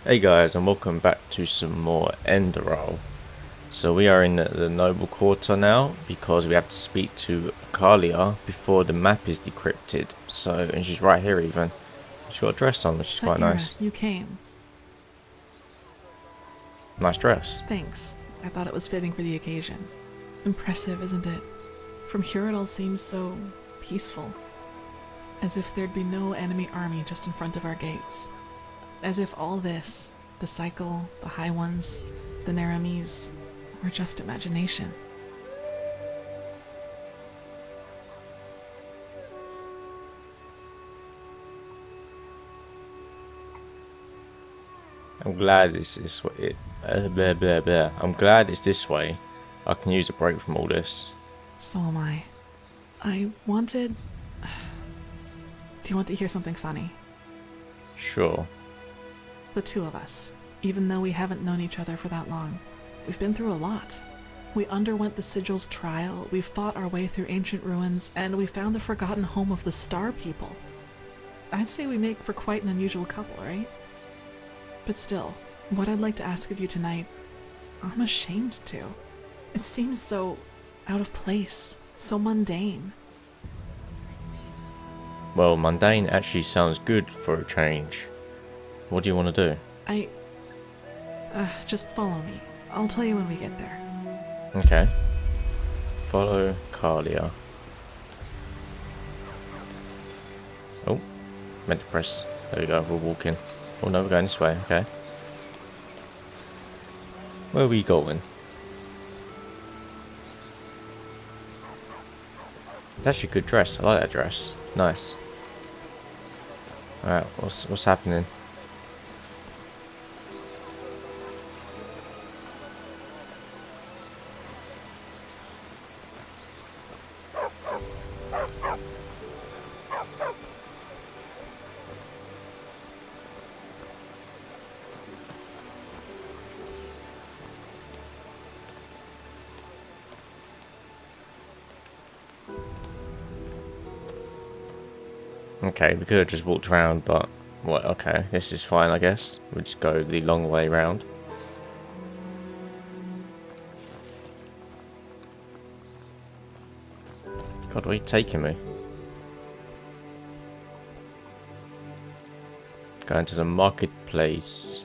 Hey guys, and welcome back to some more Enderal. So we are in the Noble Quarter now because we have to speak to Kalia before the map is decrypted. So, and she's right here even. She's got a dress on, which is quite Saira, nice. you came. Nice dress. Thanks. I thought it was fitting for the occasion. Impressive, isn't it? From here it all seems so peaceful. As if there'd be no enemy army just in front of our gates. As if all this, the cycle, the high ones, the Naramis, were just imagination. I'm glad it's this way. Blah, blah, blah. I'm glad it's this way. I can use a break from all this. So am I. I wanted... Do you want to hear something funny? Sure. The two of us, even though we haven't known each other for that long, we've been through a lot. We underwent the Sigil's trial, we fought our way through ancient ruins, and we found the forgotten home of the Star People. I'd say we make for quite an unusual couple, right? But still, what I'd like to ask of you tonight, I'm ashamed to. It seems so out of place, so mundane. Well, mundane actually sounds good for a change. What do you want to do? Just follow me. I'll tell you when we get there. Okay. Follow Kalia. Oh, meant to press. There we go, we're walking. Oh no, we're going this way, okay. Where are we going? That's a good dress. I like that dress. Nice. Alright, what's happening? Okay, we could have just walked around, but what? Okay, this is fine, I guess. We'll just go the long way round. God, where are you taking me? Going to the marketplace.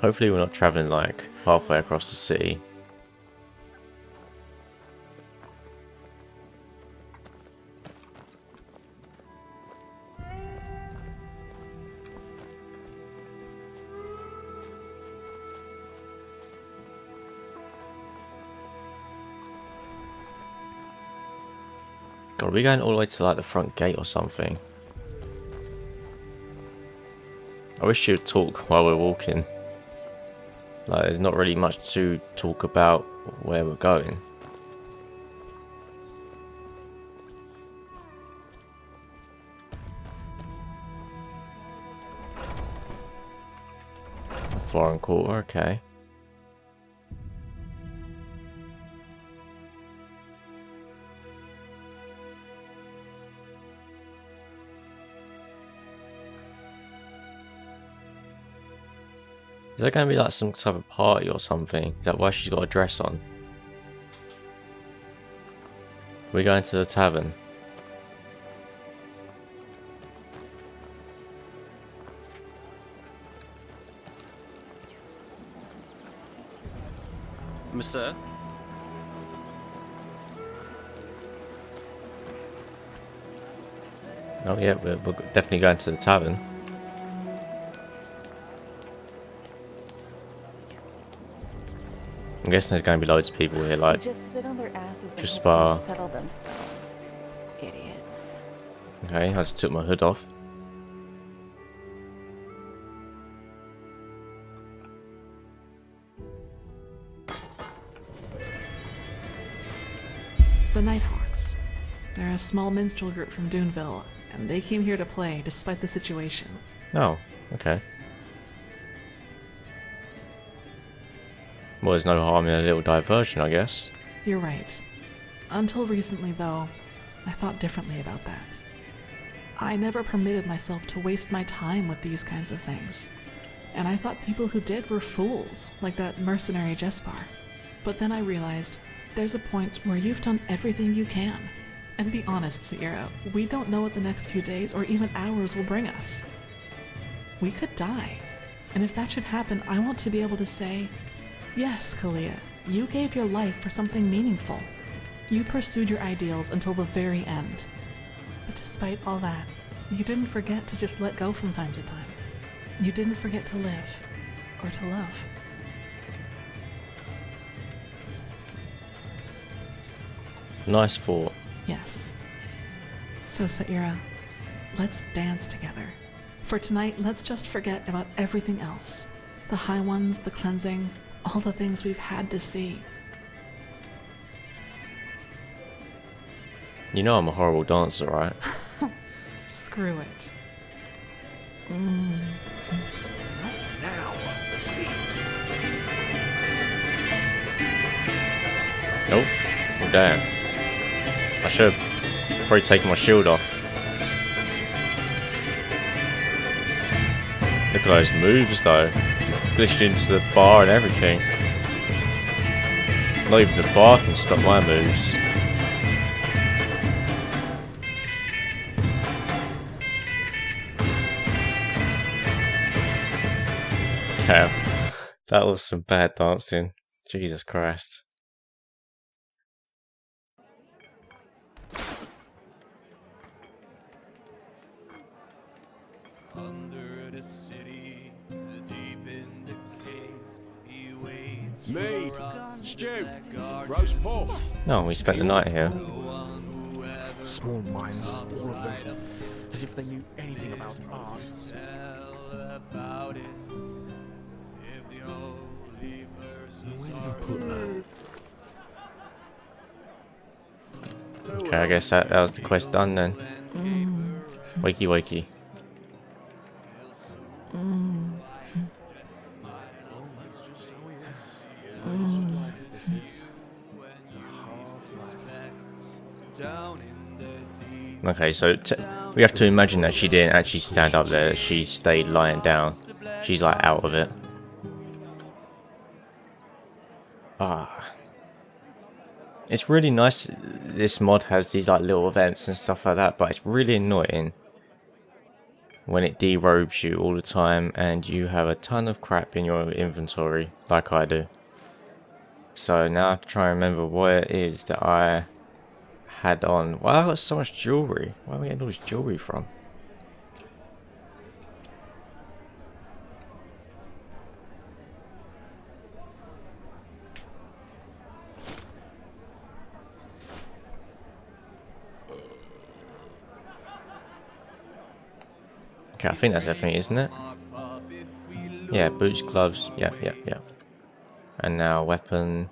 Hopefully we're not travelling like halfway across the city. God, are we going all the way to like the front gate or something? I wish you'd talk while we're walking. Like, there's not really much to talk about where we're going. Foreign quarter, okay. Is there going to be like some type of party or something? Is that why she's got a dress on? We're going to the tavern. Monsieur? Oh yeah, we're definitely going to the tavern. I'm guessing there's going to be loads of people here, like, Just sit on their asses and just hope bar. things settle themselves. Idiots. Okay, I just took my hood off. The Nighthawks. They're a small minstrel group from Duneville, and they came here to play despite the situation. Oh, okay. Well, there's no harm in a little diversion, I guess. You're right. Until recently, though, I thought differently about that. I never permitted myself to waste my time with these kinds of things. And I thought people who did were fools, like that mercenary Jespar. But then I realized there's a point where you've done everything you can. And be honest, Sierra, we don't know what the next few days or even hours will bring us. We could die. And if that should happen, I want to be able to say, yes, Kalia, you gave your life for something meaningful. You pursued your ideals until the very end. But despite all that, you didn't forget to just let go from time to time. You didn't forget to live, or to love. Nice thought. Yes. So, Saira, let's dance together. For tonight, let's just forget about everything else. The high ones, the cleansing, all the things we've had to see. You know I'm a horrible dancer, right? Screw it. Not now, please. Nope. Oh, damn. I should have probably taken my shield off. Look at those moves, though. Glitched into the bar and everything. Not even the bar can stop my moves. Damn. That was some bad dancing. Jesus Christ. Under the city, deep in the caves, he waits Meat, for us. stew, roast pork. No, we spent the night here. Small minds, all of them. As if they knew anything about art. Tell about it. If the holy verses are Put that. Okay, I guess that was the quest done then. Wakey wakey. down in the deep. Okay, so we have to imagine that she didn't actually stand up there. She stayed lying down. She's like out of it. Ah. It's really nice. This mod has these like little events and stuff like that, but it's really annoying when it derobes you all the time and you have a ton of crap in your inventory, like I do. So now I have to try and remember what it is that I had on. Why I got so much jewellery? Where are we getting all this jewellery from? Okay, I think that's everything, isn't it? Yeah, boots, gloves, yeah. And now weapon.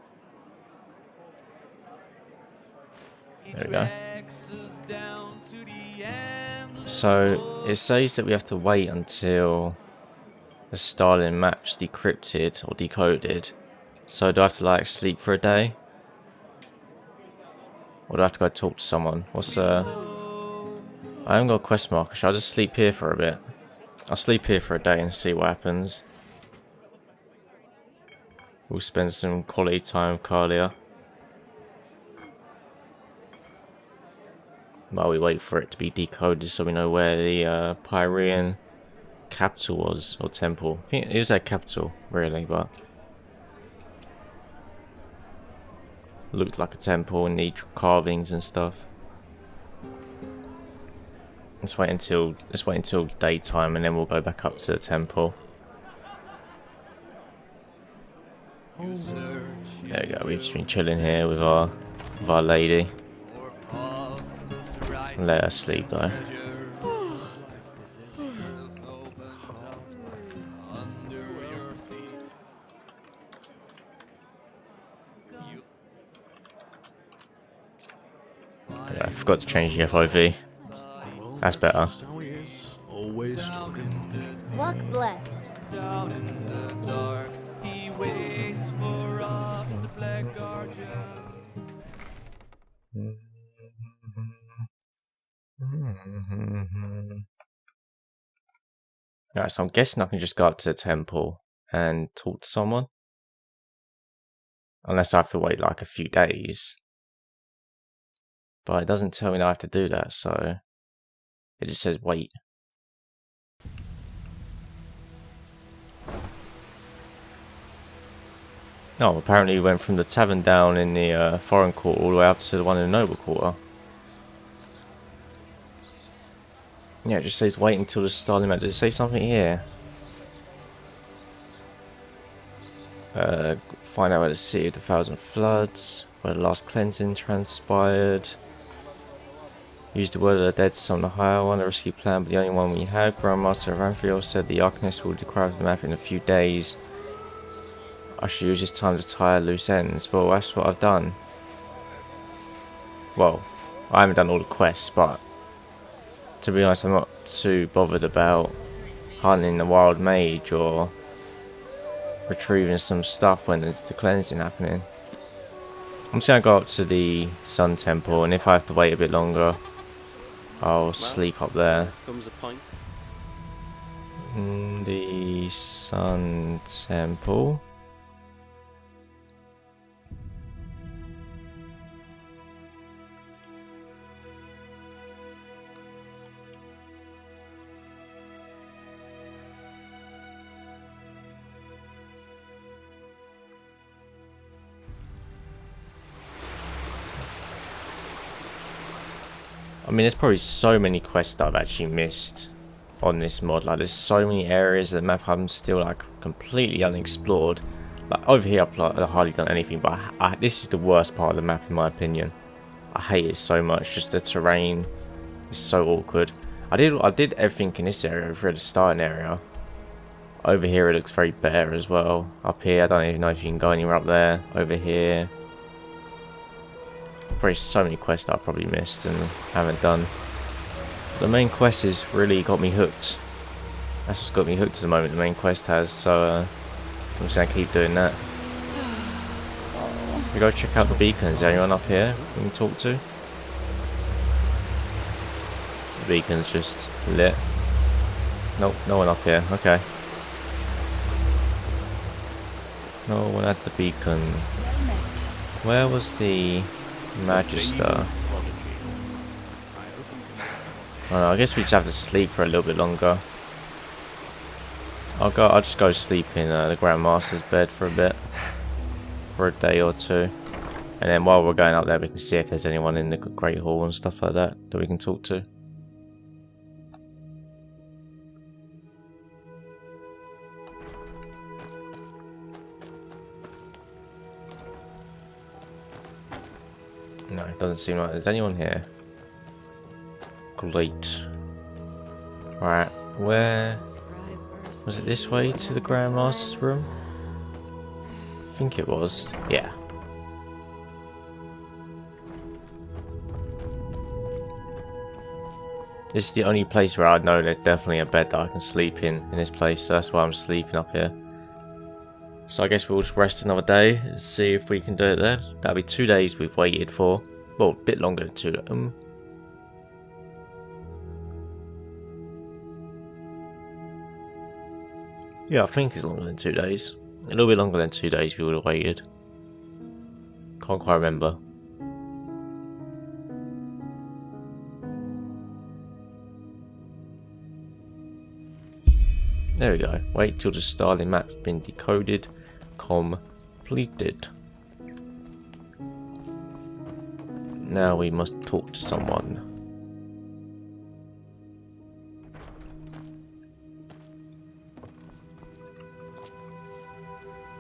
There we go. So it says that we have to wait until the Starling map's decrypted or decoded. So do I have to like sleep for a day? Or do I have to go talk to someone? What's I haven't got a quest marker. Shall I just sleep here for a bit? I'll sleep here for a day and see what happens. We'll spend some quality time with Kalia. While we wait for it to be decoded so we know where the Pyrean capital was, or temple. I think it is a capital, really, but looked like a temple and need carvings and stuff. Let's wait until daytime and then we'll go back up to the temple. You search There we go, we've just been chilling here with our lady. Let her sleep though. Yeah, I forgot to change the FOV. That's better. So he is, always talking. Walk blessed. Down in the dark, he waits for us, the black guardian. Right, so I'm guessing I can just go up to the temple and talk to someone. Unless I have to wait like a few days. But it doesn't tell me that I have to do that, so it just says wait. Oh, apparently we went from the tavern down in the foreign quarter all the way up to the one in the noble quarter. Yeah, it just says wait until the starting match. Does it say something here? Find out where the City of the Thousand Floods, where the last cleansing transpired. Use the word of the dead to summon the higher one, the rescue plan, but the only one we had. Grandmaster Ranfield said the Arcanist will decrypt the map in a few days. I should use this time to tie loose ends. Well, that's what I've done. Well, I haven't done all the quests, but to be honest, I'm not too bothered about hunting the wild mage or retrieving some stuff when there's the cleansing happening. I'm just going to go up to the Sun Temple, and if I have to wait a bit longer, I'll sleep up there. Comes a point. The Sun Temple. I mean, there's probably so many quests that I've actually missed on this mod. Like, there's so many areas of the map I'm still like completely unexplored. Like over here, I've hardly done anything, but this is the worst part of the map in my opinion. I hate it so much. Just the terrain is so awkward. I did everything in this area over at the starting area. Over here, it looks very bare as well. Up here, I don't even know if you can go anywhere up there. Over here. Probably so many quests that I probably missed and haven't done. The main quest has really got me hooked. That's what's got me hooked at the moment, the main quest has, so I'm just going to keep doing that. We go check out the beacon. Is there anyone up here we can talk to? The beacon's just lit. Nope, no one up here, okay. No one at the beacon. Where was the Magister? I guess we just have to sleep for a little bit longer. I'll just go sleep in the Grand Master's bed for a bit, for a day or two, and then while we're going up there, we can see if there's anyone in the Great Hall and stuff like that we can talk to. No, it doesn't seem like there's anyone here. Great. Right, where was it? This way to the Grand Master's room? I think it was. Yeah. This is the only place where I know there's definitely a bed that I can sleep in this place, so that's why I'm sleeping up here. So I guess we'll just rest another day and see if we can do it there. That'll be 2 days we've waited for. Well, a bit longer than 2. Yeah, I think it's longer than 2 days. A little bit longer than 2 days we would have waited. Can't quite remember. There we go. Wait till the Starling map's been decoded. Completed. Now we must talk to someone.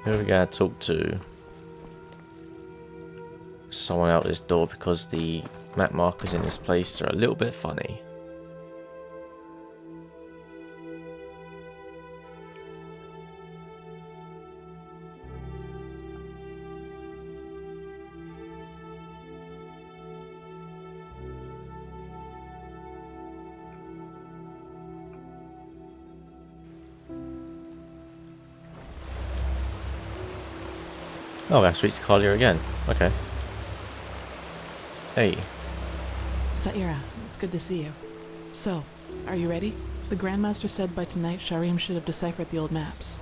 Who are we going to talk to? someone out this door because the map markers in this place are a little bit funny. Oh, that speaks to Kalia again. Okay. Hey. Saira, it's good to see you. So, are you ready? The Grandmaster said by tonight Skyrim should have deciphered the old maps.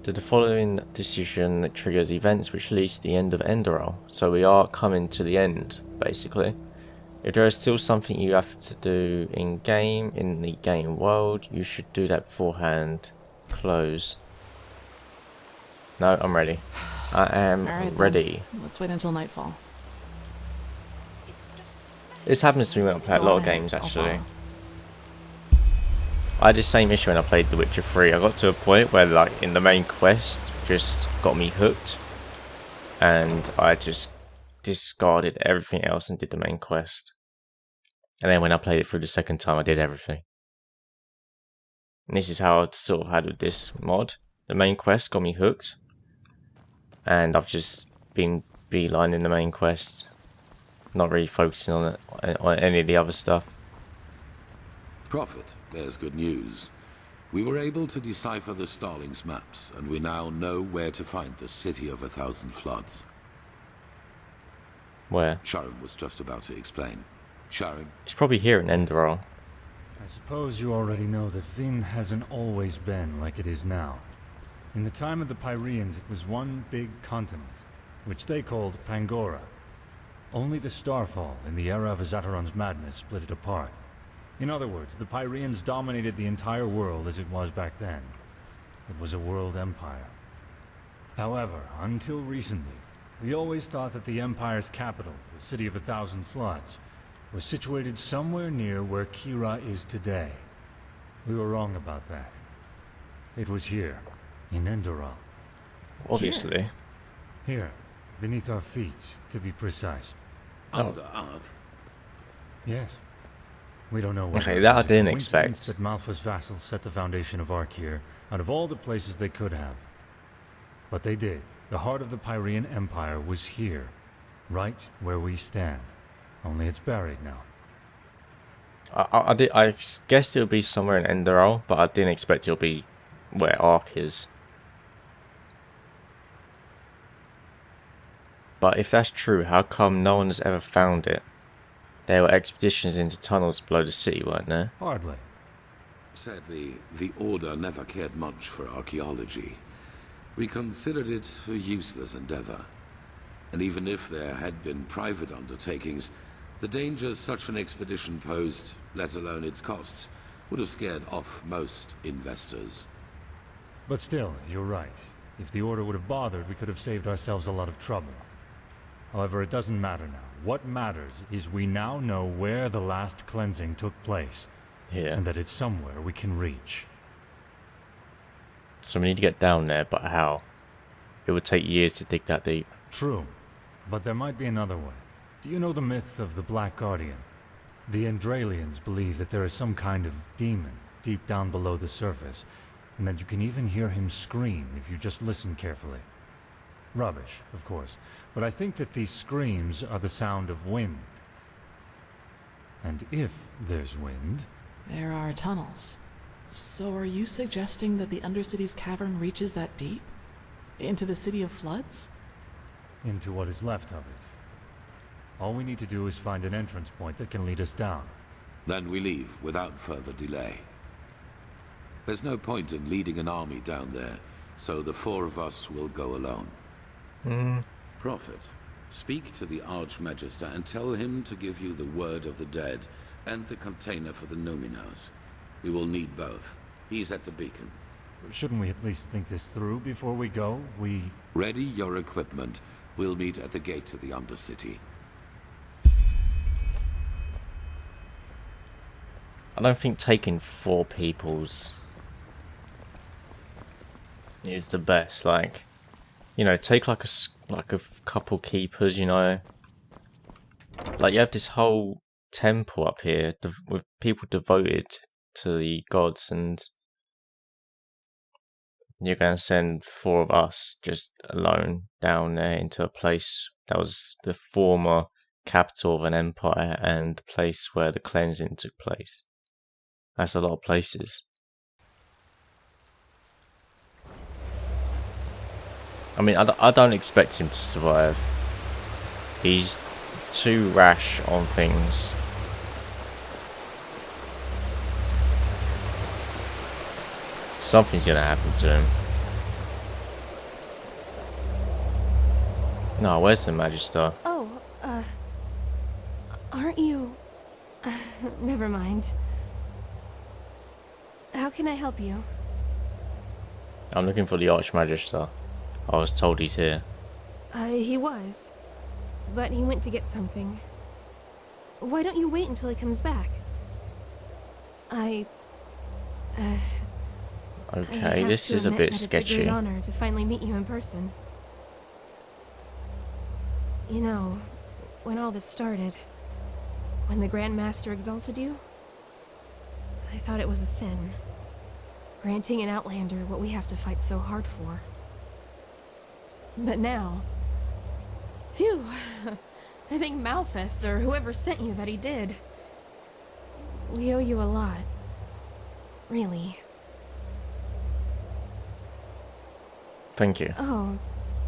The following decision triggers events which leads to the end of Enderal. So we are coming to the end, basically. If there is still something you have to do in the game world, you should do that beforehand. Close. No, I'm ready. I am ready. Then. Let's wait until nightfall. This happens to me when I play a lot of games, actually. I had the same issue when I played The Witcher 3. I got to a point where, like, in the main quest just got me hooked, and I just discarded everything else and did the main quest. And then when I played it through the second time, I did everything. And this is how I sort of had with this mod. The main quest got me hooked, and I've just been beelining the main quest, not really focusing on it, on any of the other stuff. Prophet, there's good news. We were able to decipher the Starling's maps, and we now know where to find the City of 1,000 Floods. Where? Sharon was just about to explain. Sharon? It's probably here in Enderal. I suppose you already know that Vin hasn't always been like it is now. In the time of the Pyreans, it was one big continent, which they called Pangora. Only the Starfall in the era of Azataron's madness split it apart. In other words, the Pyreans dominated the entire world as it was back then. It was a world empire. However, until recently, we always thought that the Empire's capital, the City of 1,000 Floods, was situated somewhere near where Kira is today. We were wrong about that. It was here, in Enderal. Obviously. Here, beneath our feet, to be precise. Under Ark? Yes. We don't know what. Okay, that I didn't expect. That Malfa's vassals set the foundation of Ark here, out of all the places they could have. But they did. The heart of the Pyrean Empire was here, right where we stand. Only it's buried now. I guessed it would be somewhere in Enderal, but I didn't expect it would be where Ark is. But if that's true, how come no one has ever found it? There were expeditions into tunnels below the city, weren't there? Hardly. Sadly, the Order never cared much for archaeology. We considered it a useless endeavor. And even if there had been private undertakings, the dangers such an expedition posed, let alone its costs, would have scared off most investors. But still, you're right. If the Order would have bothered, we could have saved ourselves a lot of trouble. However, it doesn't matter now. What matters is we now know where the last cleansing took place. Yeah. And that it's somewhere we can reach. So we need to get down there, but how? It would take years to dig that deep. True. But there might be another way. Do you know the myth of the Black Guardian? The Endralians believe that there is some kind of demon deep down below the surface, and that you can even hear him scream if you just listen carefully. Rubbish, of course, but I think that these screams are the sound of wind. And if there's wind... There are tunnels. So are you suggesting that the Undercity's cavern reaches that deep? Into the City of Floods? Into what is left of it. All we need to do is find an entrance point that can lead us down. Then we leave without further delay. There's no point in leading an army down there, so the four of us will go alone. Prophet, speak to the Archmagister and tell him to give you the word of the dead and the container for the Numinos. We will need both. He's at the beacon. Shouldn't we at least think this through before we go? Ready your equipment. We'll meet at the gate to the Undercity. I don't think taking 4 people's is the best. Like, you know, take like a couple keepers, you know. Like you have this whole temple up here with people devoted to the gods, and you're going to send 4 of us just alone down there into a place that was the former capital of an empire and the place where the cleansing took place. That's a lot of places. I mean, I don't expect him to survive. He's too rash on things. Something's gonna happen to him. No, where's the Magister? Oh, aren't you... never mind. How can I help you? I'm looking for the Archmagister. I was told he's here. He was. But he went to get something. Why don't you wait until he comes back? I Okay, have this to is a admit bit that sketchy. It's a great honor to finally meet you in person. You know, when all this started, when the Grand Master exalted you, I thought it was a sin. Granting an Outlander what we have to fight so hard for. But now... Phew! I think Malphas, or whoever sent you, that he did. We owe you a lot. Really. Thank you. Oh,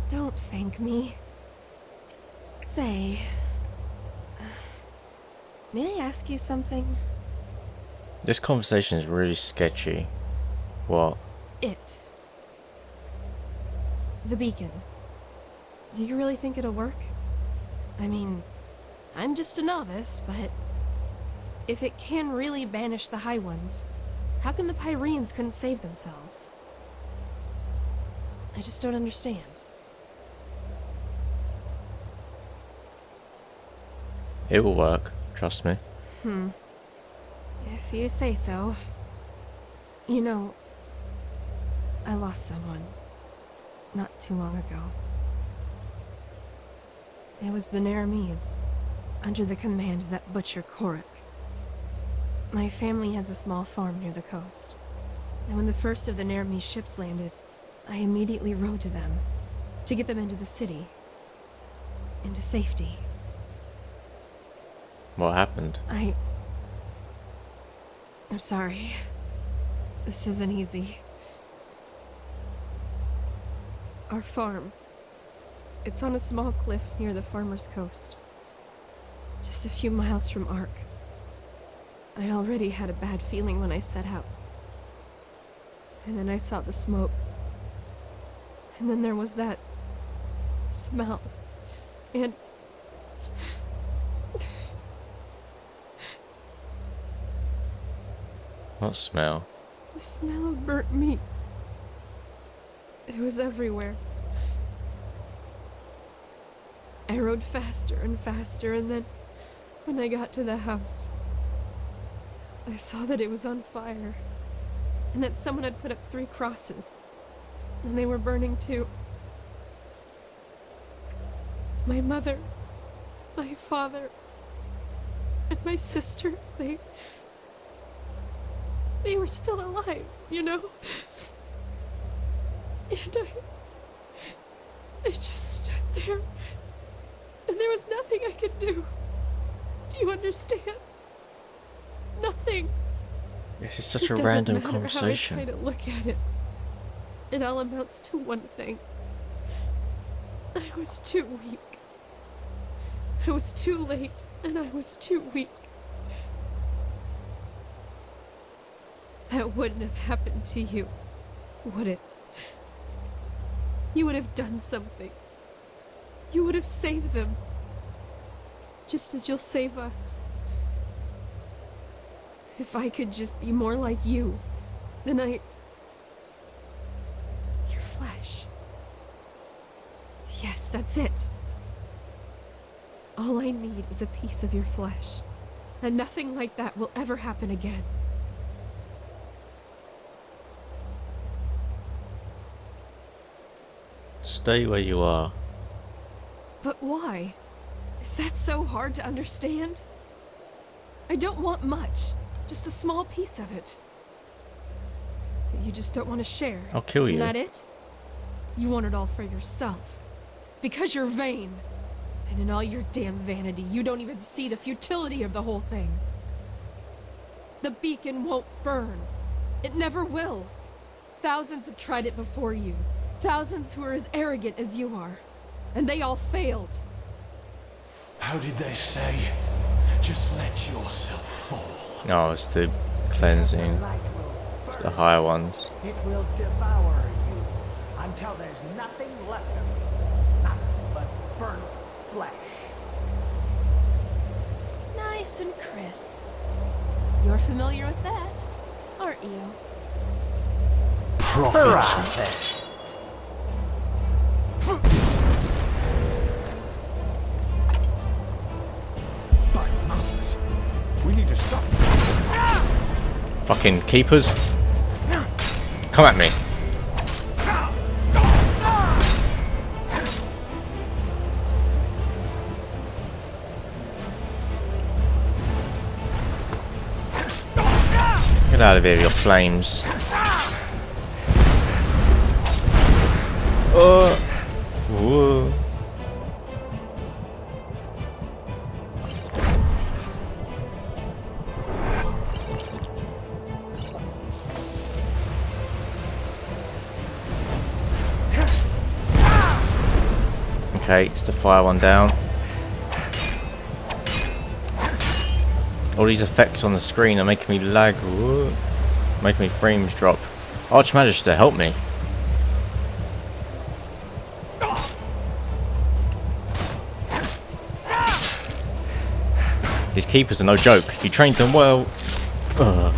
don't thank me. Say... may I ask you something? This conversation is really sketchy. What? It. The beacon. Do you really think it'll work? I mean, I'm just a novice, but... if it can really banish the High Ones, how come the Pyreans couldn't save themselves? I just don't understand. It will work, trust me. If you say so. You know, I lost someone not too long ago. It was the Naramis, under the command of that butcher Korik. My family has a small farm near the coast, and when the first of the Naramis ships landed, I immediately rode to them, to get them into the city, into safety. What happened? I'm sorry. This isn't easy. Our farm. It's on a small cliff near the farmer's coast. Just a few miles from Ark. I already had a bad feeling when I set out. And then I saw the smoke. And then there was that smell. And... What smell? the smell of burnt meat. It was everywhere. I rode faster and faster, and then, when I got to the house, I saw that it was on fire, and that someone had put up 3 crosses, and they were burning too. My mother, my father, and my sister, they were still alive, you know? And I just stood there, and there was nothing I could do. Do you understand? Nothing. This is such a It doesn't random matter conversation. How I try to look at it. It all amounts to one thing. I was too weak. I was too late, and I was too weak. That wouldn't have happened to you, would it? You would have done something. You would have saved them. Just as you'll save us. If I could just be more like you, then Your flesh. Yes, that's it. All I need is a piece of your flesh. And nothing like that will ever happen again. Stay where you are. But why? Is that so hard to understand? I don't want much, just a small piece of it. But you just don't want to share. I'll kill you. Isn't that it? You want it all for yourself. Because you're vain. And in all your damn vanity, you don't even see the futility of the whole thing. The beacon won't burn. It never will. Thousands have tried it before you. Thousands who are as arrogant as you are. And they all failed. How did they say? Just let yourself fall. Oh, it's the cleansing. It's the higher ones. It will devour you until there's nothing left of you. Nothing but burnt flesh. Nice and crisp. You're familiar with that, aren't you? Prophet. By Moses, we need to stop. Fucking keepers. Come at me. Get out of here, your flames. Whoa. Okay, it's the fire one down. All these effects on the screen are making me lag. Whoa. Making me frames drop. Archmagister, help me. These keepers are no joke. You trained them well. Ugh.